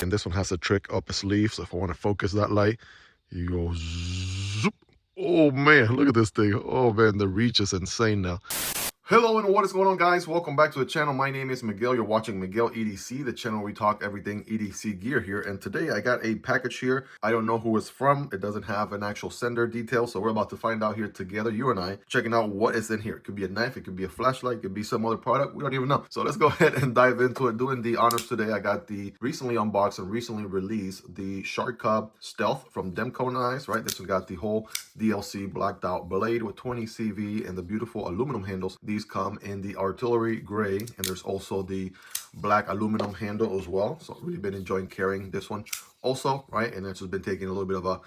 And this one has a trick up its sleeve, so if I want to focus that light, you go zoop. Oh man, look at this thing. Oh man, the reach is insane now. Hello and what is going on, guys? Welcome back to the channel. My name is Miguel. You're watching Miguel EDC, the channel where we talk everything EDC gear here. And today I got a package here. I don't know who it's from. It doesn't have an actual sender detail, so we're about to find out here together, you and I, checking out what is in here. It could be a knife, it could be a flashlight, it could be some other product. We don't even know. So let's go ahead and dive into it. Doing the honors today, I got the recently unboxed and recently released the Shark Cub Stealth from Demko Knives, right? This one got the whole DLC blacked out blade with 20 CV and the beautiful aluminum handles. These come in the artillery gray, and there's also the black aluminum handle as well. So I've really been enjoying carrying this one also, right? And it's just been taking a little bit of a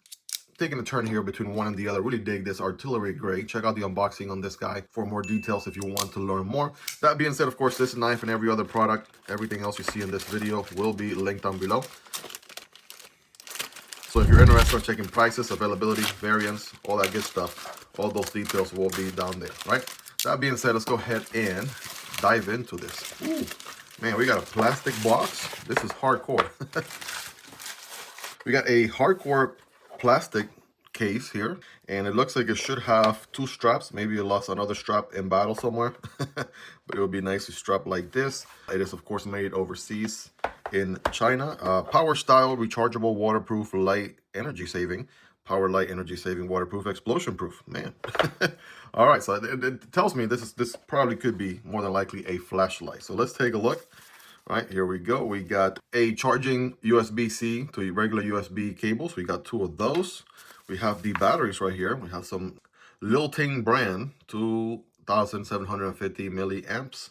turn here between one and the other. Really dig this artillery gray. Check out the unboxing on this guy for more details if you want to learn more. That being said, of course, this knife and every other product, everything else you see in this video will be linked down below. So if you're interested in checking prices, availability, variants, all that good stuff, all those details will be down there, right? That being said, let's go ahead and dive into this. Ooh, man, we got a plastic box. This is hardcore. We got a hardcore plastic case here, and it looks like it should have two straps. Maybe you lost another strap in battle somewhere, but it would be nice to strap like this. It is, of course, made overseas in China. Power style, rechargeable, waterproof, light, energy saving. Power, light, energy saving, waterproof, explosion proof. Man. All right, so it tells me this probably could be more than likely a flashlight. So let's take a look. All right, here we go. We got a charging USB-C to regular USB cables. We got two of those. We have the batteries right here. We have some Lylting brand, 2,750 milliamps,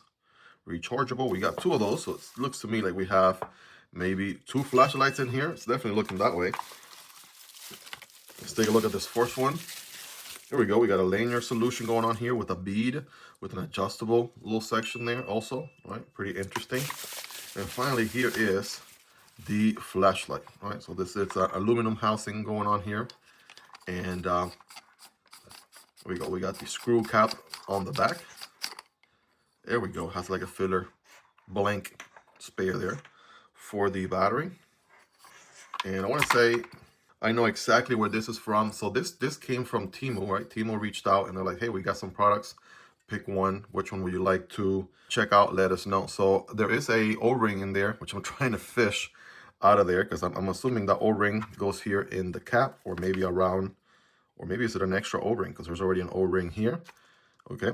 rechargeable. We got two of those, so it looks to me like we have maybe two flashlights in here. It's definitely looking that way. Let's take a look at this first one. Here we go. We got a lanyard solution going on here with a bead, with an adjustable little section there also, right? Pretty interesting. And finally, here is the flashlight, right? So this is an aluminum housing going on here. And here we go. We got the screw cap on the back. There we go. Has like a filler blank spare there for the battery. And I want to say, I know exactly where this is from. So this came from Temu, right? Temu reached out and they're like, hey, we got some products. Pick one. Which one would you like to check out? Let us know. So there is a O-ring in there, which I'm trying to fish out of there because I'm assuming the O-ring goes here in the cap, or maybe around, or maybe is it an extra O-ring because there's already an O-ring here. Okay.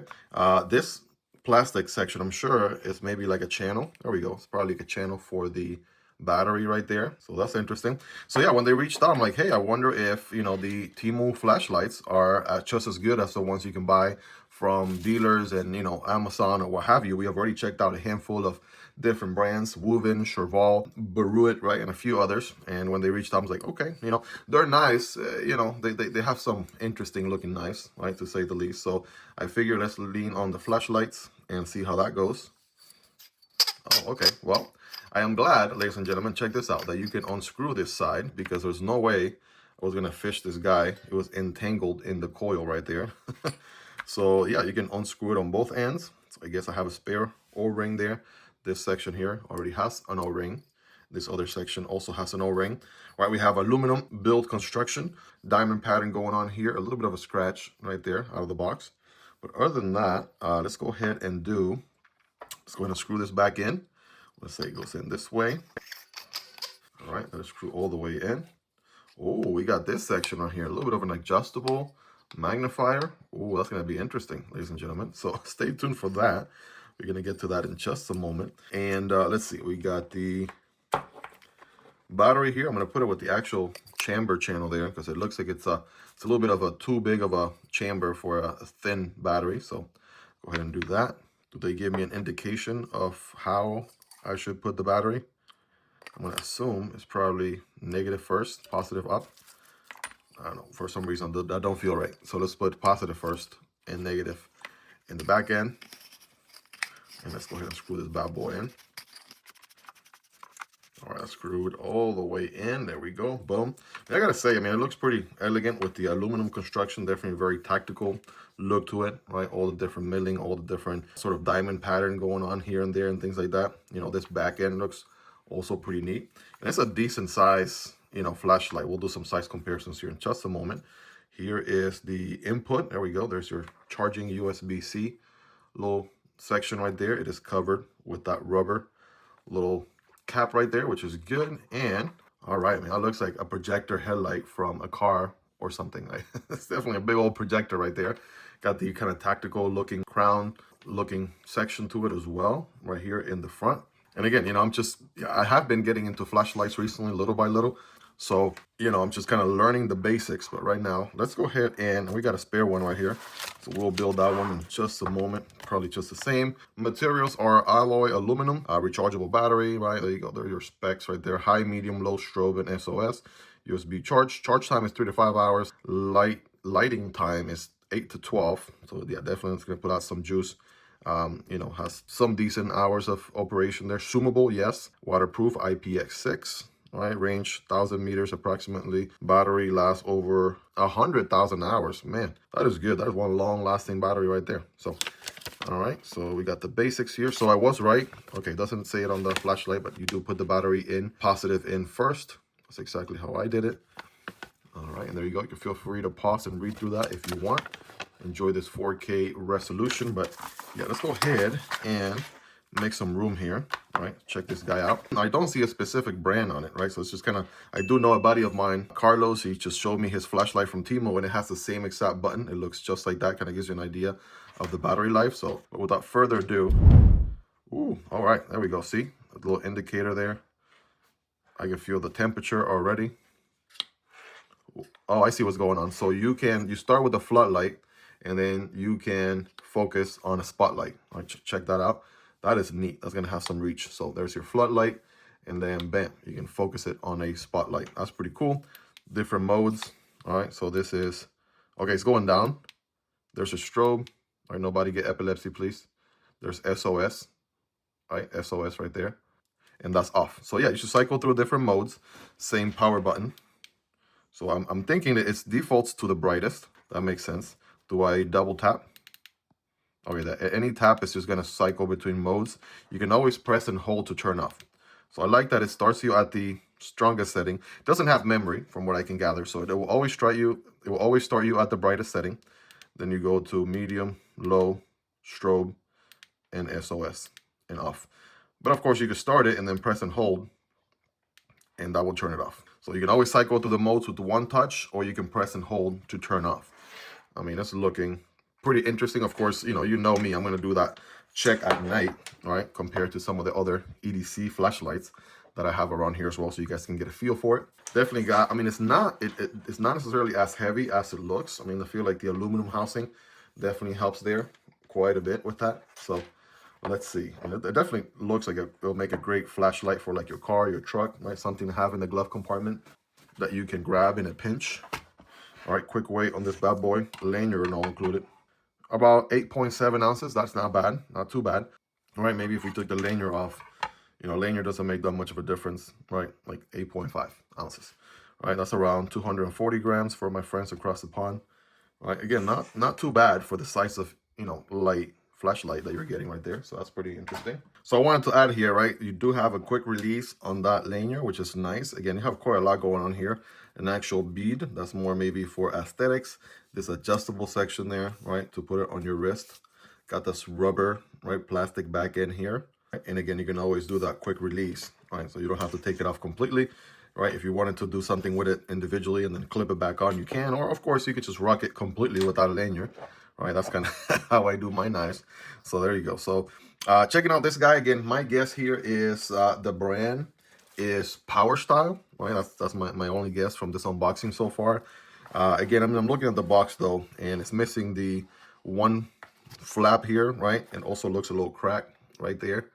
This plastic section, I'm sure, is maybe like a channel. There we go. It's probably like a channel for the battery right there. So that's interesting. So yeah, when they reached out, I'm like, hey, I wonder if, you know, the Temu flashlights are just as good as the ones you can buy from dealers and, you know, Amazon or what have you. We have already checked out a handful of different brands, Wuben, Sharvol, BORUIT, right, and a few others. And when they reached out, I was like, okay, you know, they're nice. You know, they have some interesting looking knives, right, to say the least. So I figured let's lean on the flashlights and see how that goes. Oh, okay. Well, I am glad, ladies and gentlemen, check this out, that you can unscrew this side, because there's no way I was going to fish this guy. It was entangled in the coil right there. So yeah, you can unscrew it on both ends. So I guess I have a spare O-ring there. This section here already has an O-ring. This other section also has an O-ring. Right, we have aluminum build construction, diamond pattern going on here, a little bit of a scratch right there out of the box. But other than that, let's go ahead and screw this back in. Let's say it goes in this way. All right, let's screw all the way in. Oh, we got this section right here, a little bit of an adjustable magnifier. Oh, that's going to be interesting, ladies and gentlemen. So stay tuned for that. We're going to get to that in just a moment. And let's see, we got the battery here. I'm going to put it with the actual chamber channel there because it looks like it's a little bit of a too big of a chamber for a thin battery. So go ahead and do that. Do they give me an indication of how I should put the battery? I'm going to assume it's probably negative first, positive up. I don't know, for some reason that don't feel right. So let's put positive first and negative in the back end. And let's go ahead and screw this bad boy in. All right, screwed all the way in. There we go. Boom. I gotta say, I mean, it looks pretty elegant with the aluminum construction. Definitely very tactical look to it, right? All the different milling, all the different sort of diamond pattern going on here and there and things like that. You know, this back end looks Also pretty neat. And it's a decent size, you know, flashlight. We'll do some size comparisons here in just a moment. Here is the input. There we go. There's your charging USB-C little section right there. It is covered with that rubber little cap right there, which is good. And all right, man, that looks like a projector headlight from a car or something. Like it's definitely a big old projector right there. Got the kind of tactical looking crown looking section to it as well, right here in the front. And again, you know, I have been getting into flashlights recently, little by little. So, you know, I'm just kind of learning the basics. But right now, let's go ahead and we got a spare one right here. So we'll build that one in just a moment. Probably just the same. Materials are alloy aluminum, rechargeable battery, right? There you go. There are your specs right there. High, medium, low, strobe, and SOS. USB charge. Charge time is 3 to 5 hours. Lighting time is 8 to 12. So yeah, definitely it's going to put out some juice. You know, has some decent hours of operation there. Zoomable, yes. Waterproof, IPX6. Right, range 1,000 meters approximately. Battery lasts over 100,000 hours. Man, that is good. That is one long-lasting battery right there. So, all right. So we got the basics here. So I was right. Okay, doesn't say it on the flashlight, but you do put the battery in, positive in first. That's exactly how I did it. All right, and there you go. You can feel free to pause and read through that if you want. Enjoy this 4K resolution, but yeah, let's go ahead and make some room here. All right, check this guy out. I don't see a specific brand on it, right? So it's just kind of, I do know a buddy of mine, Carlos, he just showed me his flashlight from Temu, and it has the same exact button. It looks just like that, kind of gives you an idea of the battery life. So but without further ado, ooh, all right, there we go. See, a little indicator there. I can feel the temperature already. Oh, I see what's going on. So you start with the floodlight, and then you can focus on a spotlight. All right, check that out. That is neat. That's going to have some reach. So there's your floodlight, and then bam, you can focus it on a spotlight. That's pretty cool. Different modes. All right, so this is, okay, it's going down. There's a strobe. All right, nobody get epilepsy, please. There's SOS, right? SOS right there. And that's off. So yeah, you should cycle through different modes. Same power button. So I'm thinking that it defaults to the brightest. That makes sense. Do I double tap? Okay, any tap is just going to cycle between modes. You can always press and hold to turn off. So I like that it starts you at the strongest setting. It doesn't have memory from what I can gather. So it will always start you at the brightest setting. Then you go to medium, low, strobe, and SOS, and off. But of course you can start it and then press and hold, and that will turn it off. So you can always cycle through the modes with one touch, or you can press and hold to turn off. I mean, it's looking pretty interesting. Of course, you know me, I'm going to do that check at night, right? Compared to some of the other EDC flashlights that I have around here as well, so you guys can get a feel for it. Definitely got, I mean, it's not necessarily as heavy as it looks. I mean, I feel like the aluminum housing definitely helps there quite a bit with that. So let's see. And it definitely looks like it'll make a great flashlight for like your car, your truck, right? Something to have in the glove compartment that you can grab in a pinch. All right, quick weight on this bad boy, lanyard and all included. About 8.7 ounces. That's not bad, not too bad. All right, maybe if we took the lanyard off, you know, lanyard doesn't make that much of a difference, right? Like 8.5 ounces. All right, that's around 240 grams for my friends across the pond. All right, again, not too bad for the size of, you know, light flashlight that you're getting right there. So that's pretty interesting. So I wanted to add here, right? You do have a quick release on that lanyard, which is nice. Again, you have quite a lot going on here. An actual bead, that's more maybe for aesthetics. This adjustable section there, right, to put it on your wrist. Got this rubber, right, plastic back end here. And again, you can always do that quick release, right? So you don't have to take it off completely, right? If you wanted to do something with it individually and then clip it back on, you can. Or of course, you could just rock it completely without a lanyard, right? That's kind of how I do my knives. So there you go. So checking out this guy again, my guess here is the brand is Power Style, right? That's my only guess from this unboxing so far. Again, I'm looking at the box though, and it's missing the one flap here, right? And also looks a little cracked right there,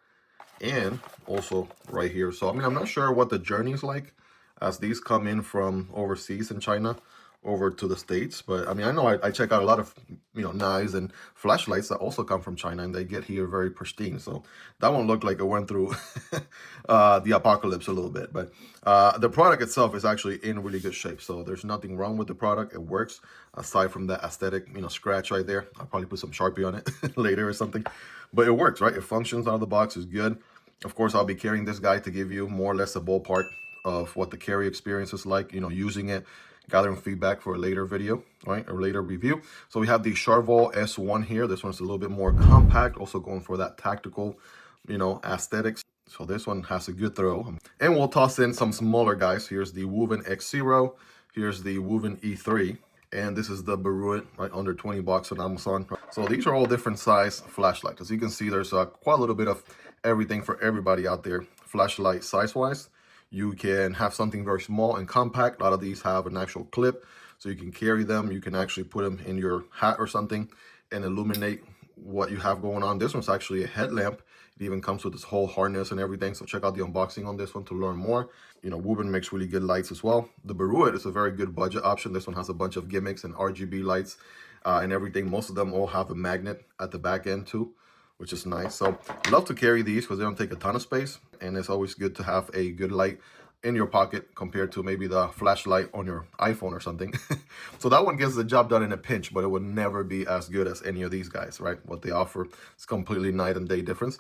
and also right here. So I mean, I'm not sure what the journey is like as these come in from overseas in China over to the States. But I mean, I know I check out a lot of, you know, knives and flashlights that also come from China, and they get here very pristine. So that one looked like it went through the apocalypse a little bit. But the product itself is actually in really good shape. So there's nothing wrong with the product. It works, aside from that aesthetic, you know, scratch right there. I'll probably put some Sharpie on it later or something. But it works, right? It functions out of the box, is good. Of course, I'll be carrying this guy to give you more or less a ballpark of what the carry experience is like, you know, using it, gathering feedback for a later video, right, or later review. So we have the Sharvol S1 here. This one's a little bit more compact, also going for that tactical, you know, aesthetics. So this one has a good throw. And we'll toss in some smaller guys. Here's the Wuben X0. Here's the Wuben E3. And this is the BORUIT, right, under 20 bucks on Amazon. So these are all different size flashlights. As you can see, there's quite a little bit of everything for everybody out there. Flashlight size-wise, you can have something very small and compact. A lot of these have an actual clip, so you can carry them. You can actually put them in your hat or something and illuminate what you have going on. This one's actually a headlamp. It even comes with this whole harness and everything. So check out the unboxing on this one to learn more. You know, Wuben makes really good lights as well. The BORUIT is a very good budget option. This one has a bunch of gimmicks and RGB lights and everything. Most of them all have a magnet at the back end too, which is nice. So I love to carry these because they don't take a ton of space. And it's always good to have a good light in your pocket compared to maybe the flashlight on your iPhone or something. So that one gets the job done in a pinch, but it would never be as good as any of these guys, right? What they offer is completely night and day difference.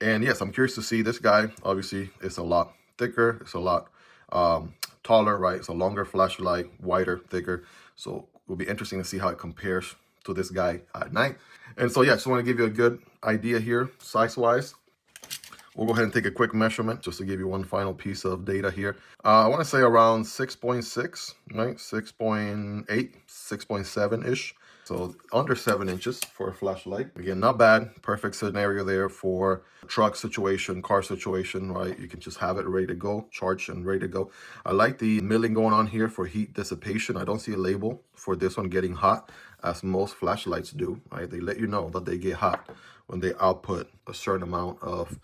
And yes, I'm curious to see this guy. Obviously, it's a lot thicker. It's a lot taller, right? It's a longer flashlight, wider, thicker. So it will be interesting to see how it compares to this guy at night. And so, yeah, just want to give you a good idea here, size-wise. We'll go ahead and take a quick measurement just to give you one final piece of data here. I want to say around 6.6, right? 6.8, 6.7-ish. So under 7 inches for a flashlight. Again, not bad. Perfect scenario there for truck situation, car situation, right? You can just have it ready to go, charged and ready to go. I like the milling going on here for heat dissipation. I don't see a label for this one getting hot, as most flashlights do, right? They let you know that they get hot when they output a certain amount of,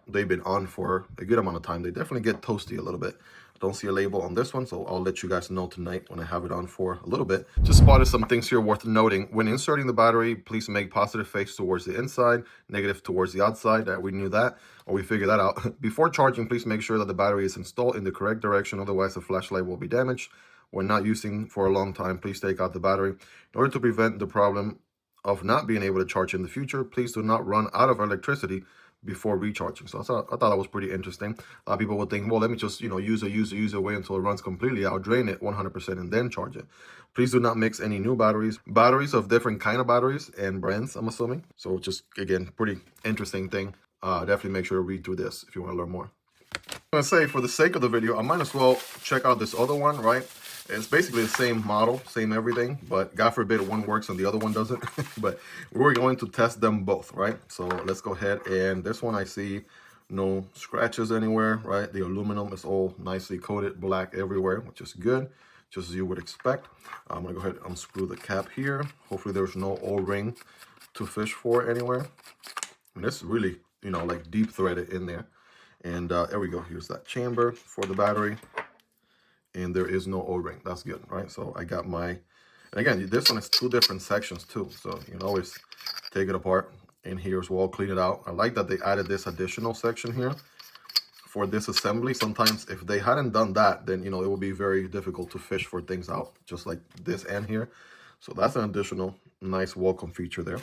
they've been on for a good amount of time. They definitely get toasty a little bit. I don't see a label on this one, so I'll let you guys know tonight when I have it on for a little bit. Just spotted some things here worth noting. When inserting the battery, please make positive face towards the inside, negative towards the outside. We knew that, or we figured that out. Before charging, please make sure that the battery is installed in the correct direction, otherwise the flashlight will be damaged. When not using for a long time, please take out the battery. In order to prevent the problem of not being able to charge in the future, please do not run out of electricity before recharging. So I thought that was pretty interesting. A lot of people would think, well, let me just, you know, use it, wait until it runs completely out, drain it 100% and then charge it. Please do not mix any new batteries of different kind of batteries and brands, I'm assuming. So just, again, pretty interesting thing. Definitely make sure to read through this if you want to learn more. I'm gonna say, for the sake of the video, I might as well check out this other one, right? It's basically the same model, same everything, but God forbid one works and the other one doesn't. But we're going to test them both, right? So let's go ahead. And this one, I see no scratches anywhere, right? The aluminum is all nicely coated black everywhere, which is good, just as you would expect. I'm gonna go ahead and unscrew the cap here. Hopefully there's no O-ring to fish for anywhere. And it's really, you know, like deep threaded in there. And there we go. Here's that chamber for the battery. And there is no O-ring. That's good, right? So I got my, and again, this one is 2 different sections too. So you can always take it apart in here as well, clean it out. I like that they added this additional section here for this assembly. Sometimes if they hadn't done that, then, you know, it would be very difficult to fish for things out, just like this end here. So that's an additional nice welcome feature there.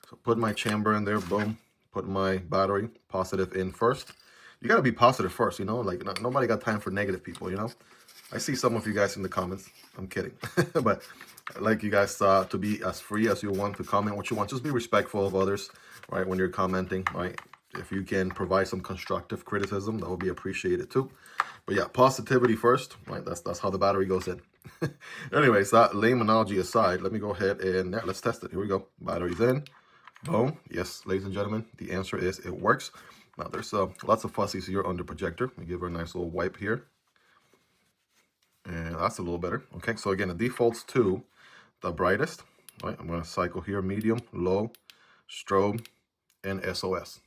So put my chamber in there, boom. Put my battery positive in first. You gotta be positive first, you know, like nobody got time for negative people, you know. I see some of you guys in the comments. I'm kidding. But I'd like you guys to be as free as you want to comment what you want. Just be respectful of others, right, when you're commenting, right? If you can provide some constructive criticism, that would be appreciated too. But yeah, positivity first, right? That's how the battery goes in. Anyways, that lame analogy aside, let me go ahead and yeah, let's test it. Here we go. Battery's in. Boom. Yes, ladies and gentlemen, the answer is it works. Now there's lots of fuzzies here under projector. Let me give her a nice little wipe here. And that's a little better. Okay, so again, it defaults to the brightest. Right, I'm going to cycle here, medium, low, strobe, and SOS.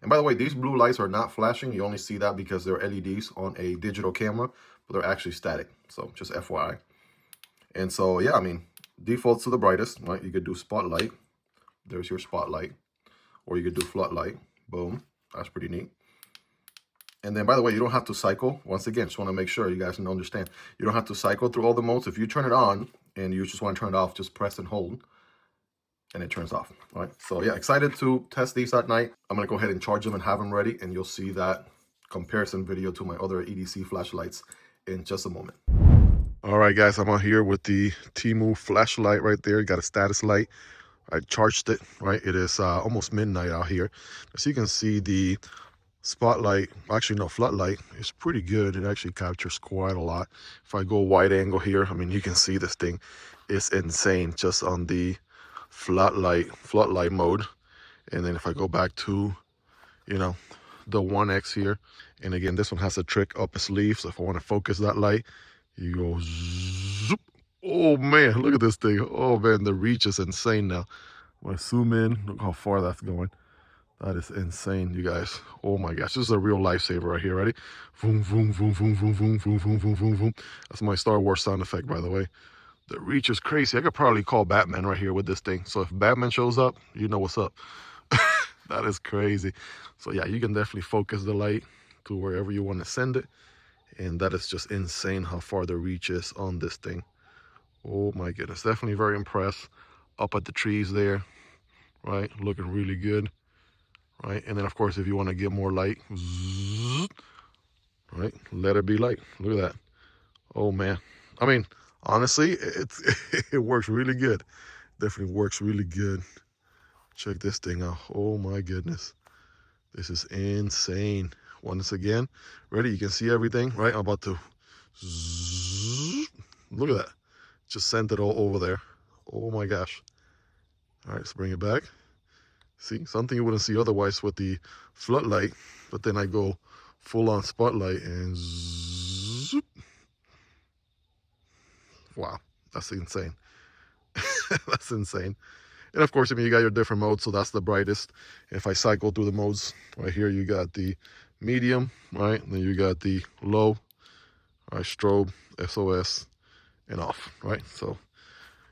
And by the way, these blue lights are not flashing. You only see that because they're LEDs on a digital camera, but they're actually static. So just FYI. And so, yeah, I mean, defaults to the brightest, right? You could do spotlight. There's your spotlight. Or you could do floodlight. Boom. That's pretty neat. And then, by the way, you don't have to cycle. Once again, just want to make sure you guys can understand. You don't have to cycle through all the modes. If you turn it on and you just want to turn it off, just press and hold. and it turns off. All right, so yeah, excited to test these at night. I'm gonna go ahead and charge them and have them ready, and you'll see that comparison video to my other EDC flashlights in just a moment. All right, guys, I'm out here with the Temu flashlight right there. Got a status light. I charged it, right? It is almost midnight out here. As you can see, the spotlight, actually no, floodlight is pretty good. It actually captures quite a lot. If I go wide angle here, I mean, you can see this thing is insane just on the floodlight mode. And then if I go back to, you know, the 1X here, and again, this one has a trick up its sleeve. So if I want to focus that light, you go zoop. Oh man, look at this thing. Oh man, the reach is insane now. When I zoom in, look how far that's going. That is insane, you guys. Oh my gosh, this is a real lifesaver right here. Ready? Boom, boom, boom, boom, boom, boom, boom, boom, boom, boom, boom. That's my Star Wars sound effect, by the way. The reach is crazy. I could probably call Batman right here with this thing. So if Batman shows up, you know what's up. That is crazy. So yeah, you can definitely focus the light to wherever you want to send it. And that is just insane how far the reach is on this thing. Oh my goodness, definitely very impressed. Up at the trees there, right? Looking really good. Right, and then of course if you want to get more light, zzz, right, let it be light. Look at that. Oh man, I mean, honestly, it works really good. Definitely works really good. Check this thing out. Oh my goodness, this is insane. Once again, ready? You can see everything, right? I'm about to zzz. Look at that. Just sent it all over there. Oh my gosh. All right, let's bring it back. See, something you wouldn't see otherwise with the floodlight, but then I go full on spotlight and zoop. Wow, that's insane. That's insane. And of course, I mean, you got your different modes, so that's the brightest. If I cycle through the modes, right here, you got the medium, right? And then you got the low, right? Strobe, SOS, and off, right? So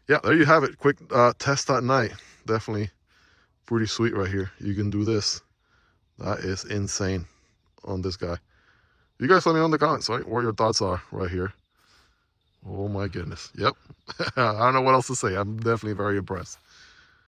yeah, there you have it. Quick test at night. Definitely pretty sweet right here. You can do this. That is insane on this guy. You guys let me know in the comments, right, what your thoughts are right here. Oh my goodness. Yep. I don't know what else to say. I'm definitely very impressed.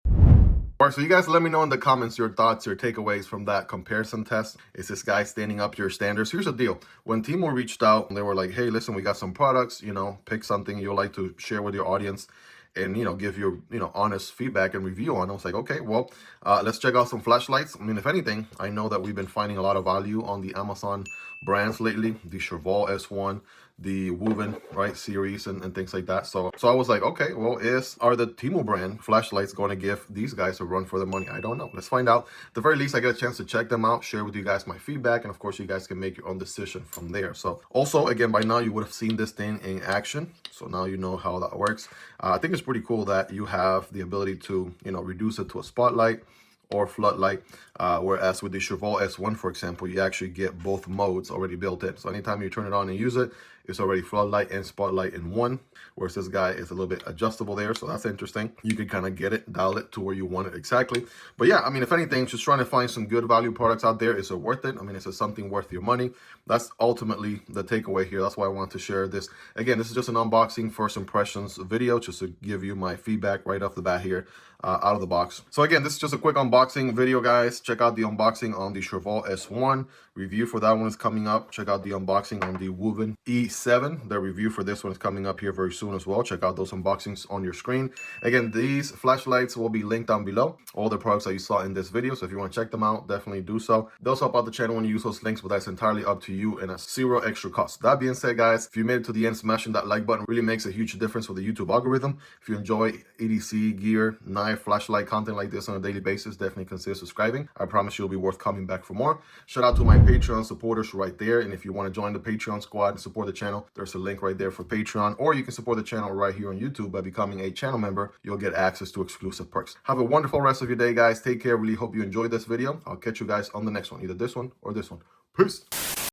All right, so you guys let me know in the comments your thoughts, your takeaways from that comparison test. Is this guy standing up to your standards? Here's the deal. When Temu reached out, they were like, hey, listen, we got some products, you know, pick something you'd like to share with your audience and, you know, give your, you know, honest feedback and review on. I was like, okay, well, let's check out some flashlights. I mean, if anything, I know that we've been finding a lot of value on the Amazon brands lately, the Sharvol S1, the Wuben, right, series and things like that. So I was like, okay, well, are the Temu brand flashlights going to give these guys a run for their money? I don't know. Let's find out. At the very least, I get a chance to check them out, share with you guys my feedback, and of course, you guys can make your own decision from there. So also, again, by now you would have seen this thing in action. So now you know how that works. I think it's pretty cool that you have the ability to, you know, reduce it to a spotlight or floodlight, whereas with the Sharvol S1, for example, you actually get both modes already built in. So anytime you turn it on and use it, it's already floodlight and spotlight in one, whereas this guy is a little bit adjustable there. So that's interesting. You can kind of get it, dial it to where you want it exactly. But yeah, I mean, if anything, just trying to find some good value products out there. Is it worth it? I mean, is it something worth your money? That's ultimately the takeaway here. That's why I want to share this. Again, this is just an unboxing, first impressions video, just to give you my feedback right off the bat here. Out of the box. So again, this is just a quick unboxing video, guys. Check out the unboxing on the Sharvol S1. Review for that one is coming up. Check out the unboxing on the Wuben E7. The review for this one is coming up here very soon as well. Check out those unboxings on your screen. Again, these flashlights will be linked down below. All the products that you saw in this video. So if you want to check them out, definitely do so. Those help out the channel when you use those links, but that's entirely up to you and at zero extra cost. That being said, guys, if you made it to the end, smashing that like button really makes a huge difference with the YouTube algorithm. If you enjoy EDC gear, flashlight content like this on a daily basis, definitely consider subscribing. I promise you'll be worth coming back for more. Shout out to my Patreon supporters right there. And if you want to join the Patreon squad and support the channel, there's a link right there for Patreon, or you can support the channel right here on YouTube by becoming a channel member. You'll get access to exclusive perks. Have a wonderful rest of your day, guys. Take care. Really hope you enjoyed this video. I'll catch you guys on the next one, either this one or this one. Peace.